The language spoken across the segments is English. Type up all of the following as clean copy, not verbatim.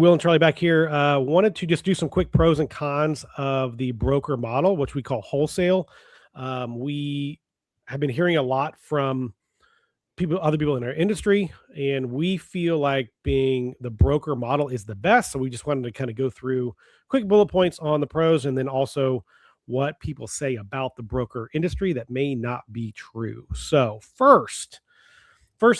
Will and Charlie back here. Wanted to just do some quick pros and cons of the broker model, which we call wholesale. We have been hearing a lot from other people in our industry, and we feel like being the broker model is the best. So we just wanted to kind of go through quick bullet points on the pros, and then also what people say about the broker industry that may not be true. So first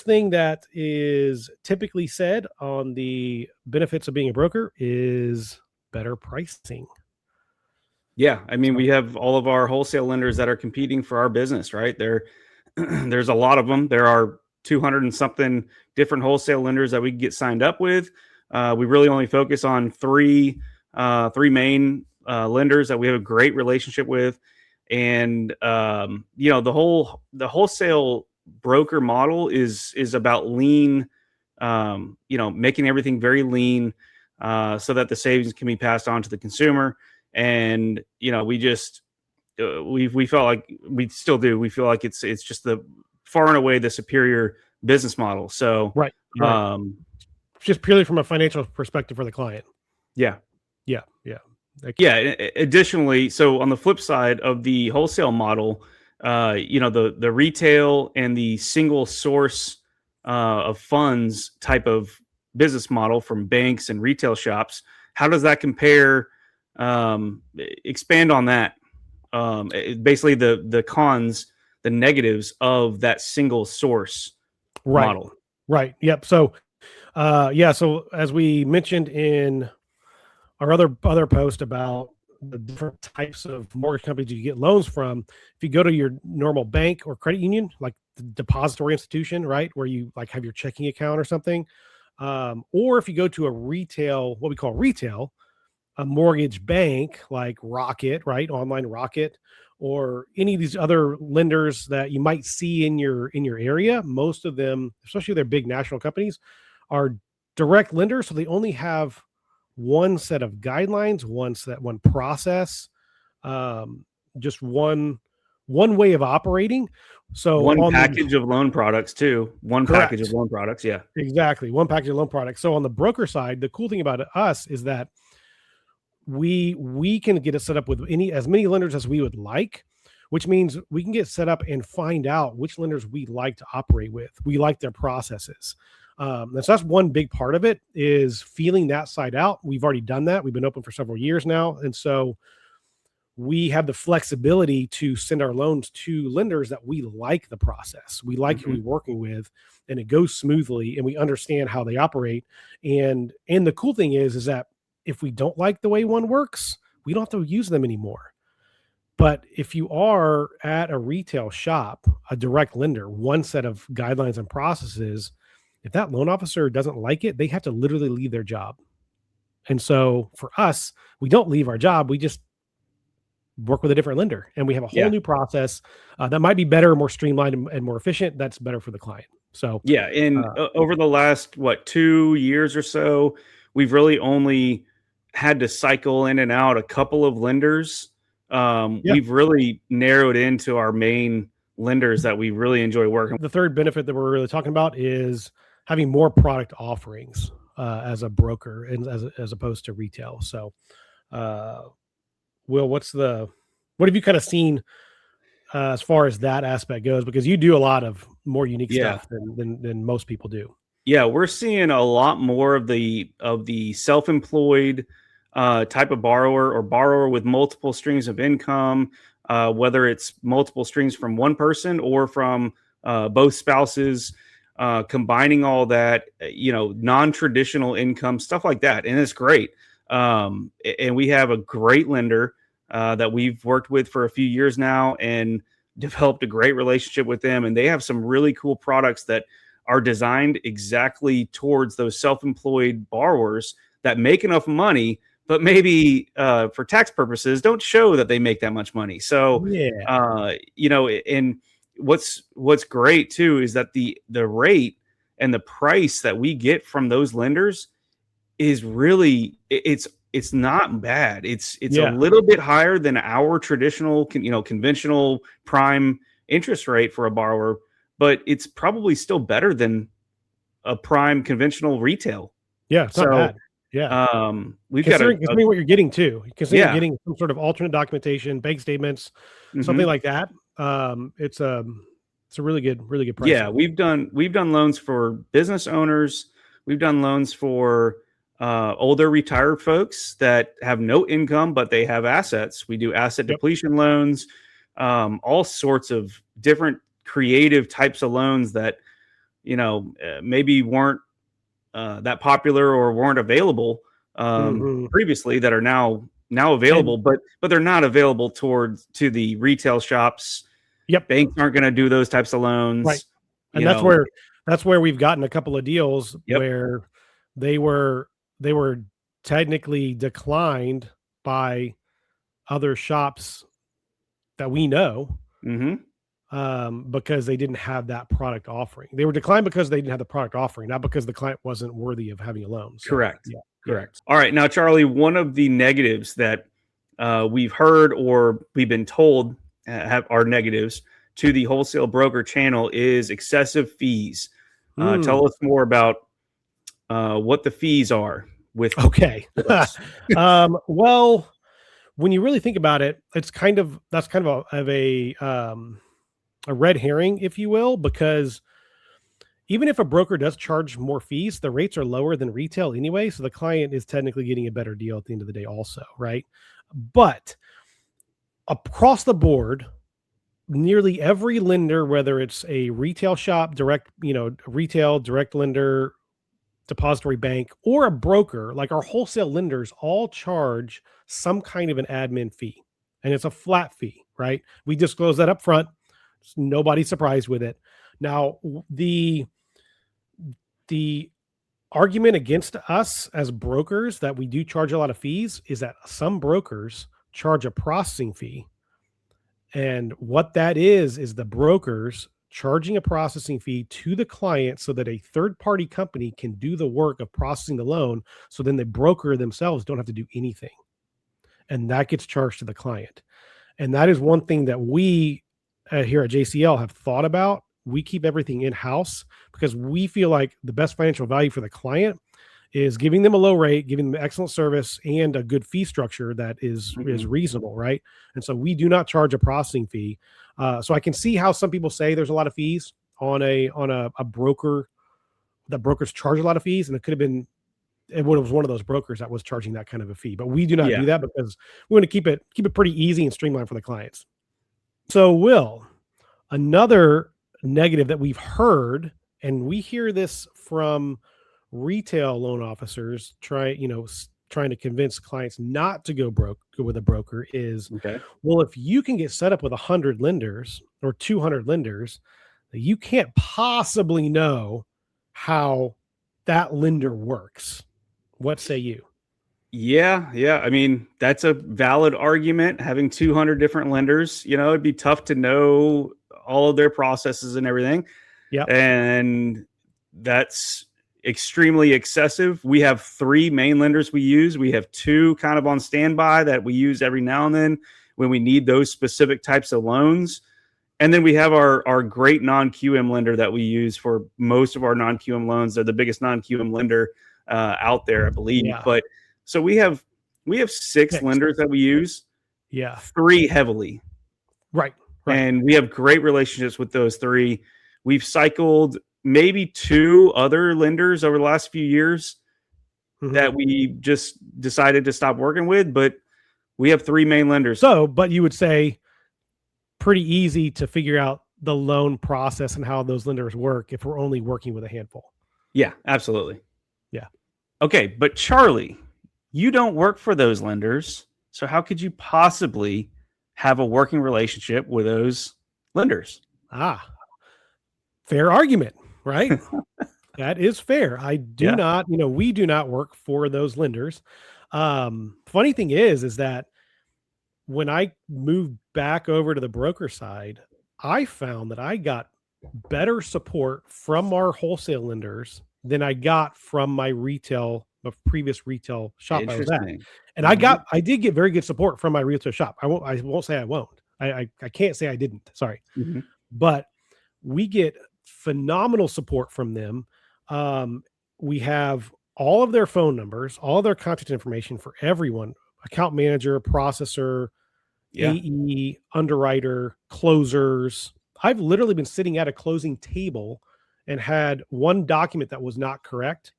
thing that is typically said on the benefits of being a broker is better pricing. Yeah, I mean, we have all of our wholesale lenders that are competing for our business, right? There's a lot of them. There are 200 and something different wholesale lenders that we can get signed up with. We really only focus on three main lenders that we have a great relationship with, and the wholesale broker model is about lean, making everything very lean, so that the savings can be passed on to the consumer. And we just we felt like, we still do, we feel like it's just the far and away the superior business model. So right. Just purely from a financial perspective for the client. Yeah. Okay. Additionally, so on the flip side of the wholesale model, the retail and the single source of funds type of business model from banks and retail shops, how does that compare? Expand on that. Basically the cons, the negatives of that single source model. Right. Yep. So, so as we mentioned in our other post about the different types of mortgage companies you get loans from, if you go to your normal bank or credit union, like the depository institution, right, where you like have your checking account or something, or if you go to a retail, what we call retail, a mortgage bank like Rocket, right, online Rocket, or any of these other lenders that you might see in your area, most of them, especially their big national companies, are direct lenders, so they only have one set of guidelines, one process, just one way of operating. So one package of loan products too. One correct. Package of loan products. Yeah, exactly. One package of loan products. So on the broker side, the cool thing about us is that we can get it set up with as many lenders as we would like, which means we can get set up and find out which lenders we like to operate with. We like their processes. And so that's one big part of it, is feeling that side out. We've already done that. We've been open for several years now. And so we have the flexibility to send our loans to lenders that we like the process. We like who we're working with, and it goes smoothly, and we understand how they operate. And the cool thing is that if we don't like the way one works, we don't have to use them anymore. But if you are at a retail shop, a direct lender, one set of guidelines and processes, if that loan officer doesn't like it, they have to literally leave their job. And so for us, we don't leave our job. We just work with a different lender, and we have a whole new process that might be better, more streamlined, and more efficient. That's better for the client. So and over the last 2 years or so, we've really only had to cycle in and out a couple of lenders. We've really narrowed into our main lenders that we really enjoy working with. The third benefit that we're really talking about is having more product offerings as a broker and as opposed to retail. So, Will, what have you kind of seen as far as that aspect goes? Because you do a lot of more unique stuff than most people do. Yeah, we're seeing a lot more of the self-employed type of borrower, or borrower with multiple streams of income, whether it's multiple streams from one person or from both spouses, combining all that, non-traditional income, stuff like that. And it's great. And we have a great lender that we've worked with for a few years now and developed a great relationship with them. And they have some really cool products that are designed exactly towards those self-employed borrowers that make enough money, but maybe for tax purposes don't show that they make that much money. So, and what's great too is that the rate and the price that we get from those lenders is really, it's not bad. It's a little bit higher than our traditional, conventional prime interest rate for a borrower, but it's probably still better than a prime conventional retail. Yeah, it's not bad. Yeah. We've got Considering what you're getting too, considering you're yeah. getting some sort of alternate documentation, bank statements, something like that. It's a really good pricing. Yeah, we've done loans for business owners. We've done loans for older retired folks that have no income but they have assets. We do asset Yep. depletion loans, all sorts of different creative types of loans that maybe weren't that popular or weren't available previously that are now available, And but they're not available to the retail shops. yep. Banks aren't going to do those types of loans. Right. And that's where we've gotten a couple of deals where they were technically declined by other shops that we know because they didn't have that product offering. They were declined because they didn't have the product offering, not because the client wasn't worthy of having a loan. So, correct. Yeah. Correct. All right. Now, Charlie, one of the negatives that we've heard or we've been told are negatives to the wholesale broker channel is excessive fees. Tell us more about what the fees are with. Okay. Well, when you really think about it, that's kind of a red herring, if you will, because even if a broker does charge more fees, the rates are lower than retail anyway. So the client is technically getting a better deal at the end of the day also, right? But across the board, nearly every lender, whether it's a retail shop, retail, direct lender, depository bank, or a broker, like our wholesale lenders all charge some kind of an admin fee. And it's a flat fee, right? We disclose that up front. Nobody's surprised with it. Now, the argument against us as brokers that we do charge a lot of fees is that some brokers charge a processing fee. And what that is the brokers charging a processing fee to the client so that a third-party company can do the work of processing the loan. So then the broker themselves don't have to do anything. And that gets charged to the client. And that is one thing that we here at JCL have thought about. We keep everything in-house because we feel like the best financial value for the client is giving them a low rate, giving them excellent service and a good fee structure that is reasonable, right? And so we do not charge a processing fee. So I can see how some people say there's a lot of fees on a broker, that brokers charge a lot of fees, and it was one of those brokers that was charging that kind of a fee. But we do not do that because we want to keep it pretty easy and streamlined for the clients. So Will, another negative that we've heard, and we hear this from retail loan officers trying to convince clients not to go with a broker is, well, if you can get set up with 100 lenders or 200 lenders, you can't possibly know how that lender works. What say you? Yeah. I mean, that's a valid argument. Having 200 different lenders, it'd be tough to know all of their processes and everything. Yeah. And that's extremely excessive. We have 3 main lenders we use. We have 2 kind of on standby that we use every now and then when we need those specific types of loans. And then we have our great non-QM lender that we use for most of our non-QM loans. They're the biggest non-QM lender out there, I believe. Yeah. But so we have 6 lenders that we use. Yeah. 3 heavily. Right. And we have great relationships with those 3. We've cycled maybe 2 other lenders over the last few years that we just decided to stop working with, but we have 3 main lenders. So, but you would say pretty easy to figure out the loan process and how those lenders work if we're only working with a handful. Yeah, absolutely. Yeah. Okay. But Charlie, you don't work for those lenders. So how could you possibly have a working relationship with those lenders? Fair argument, right? That is fair. I do not, we do not work for those lenders. Funny thing is that when I moved back over to the broker side, I found that I got better support from our wholesale lenders than I got from my previous retail shop I was at. And I did get very good support from my retail shop. I won't say I won't. I can't say I didn't. Sorry. But we get phenomenal support from them. We have all of their phone numbers, all of their contact information for everyone, account manager, processor, Yeah. AE, underwriter, closers. I've literally been sitting at a closing table and had one document that was not correct,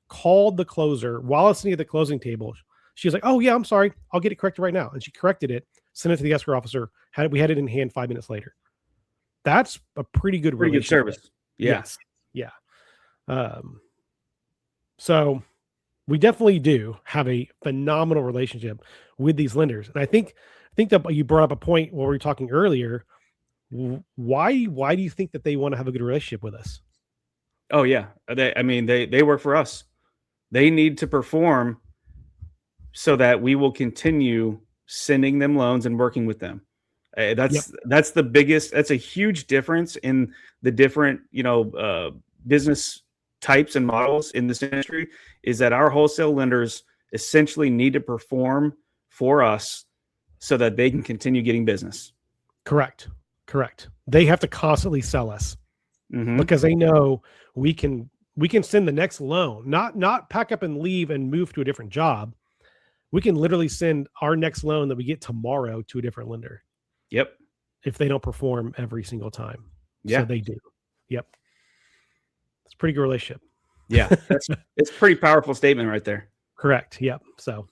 called the closer while I was sitting at the closing table. She was like, "Oh yeah, I'm sorry. I'll get it corrected right now." And she corrected it, sent it to the escrow officer. We had it in hand 5 minutes later. That's a pretty good service. Yeah. Yes. Yeah. So we definitely do have a phenomenal relationship with these lenders. And I think that you brought up a point where we were talking earlier. Why do you think that they want to have a good relationship with us? Oh yeah. They work for us. They need to perform so that we will continue sending them loans and working with them. That's the biggest. That's a huge difference in the different business types and models in this industry. Is that our wholesale lenders essentially need to perform for us so that they can continue getting business. Correct. They have to constantly sell us because they know we can send the next loan, not pack up and leave and move to a different job. We can literally send our next loan that we get tomorrow to a different lender. Yep. If they don't perform every single time. Yeah. So they do. Yep. It's a pretty good relationship. Yeah. It's a pretty powerful statement right there. Correct. Yep. So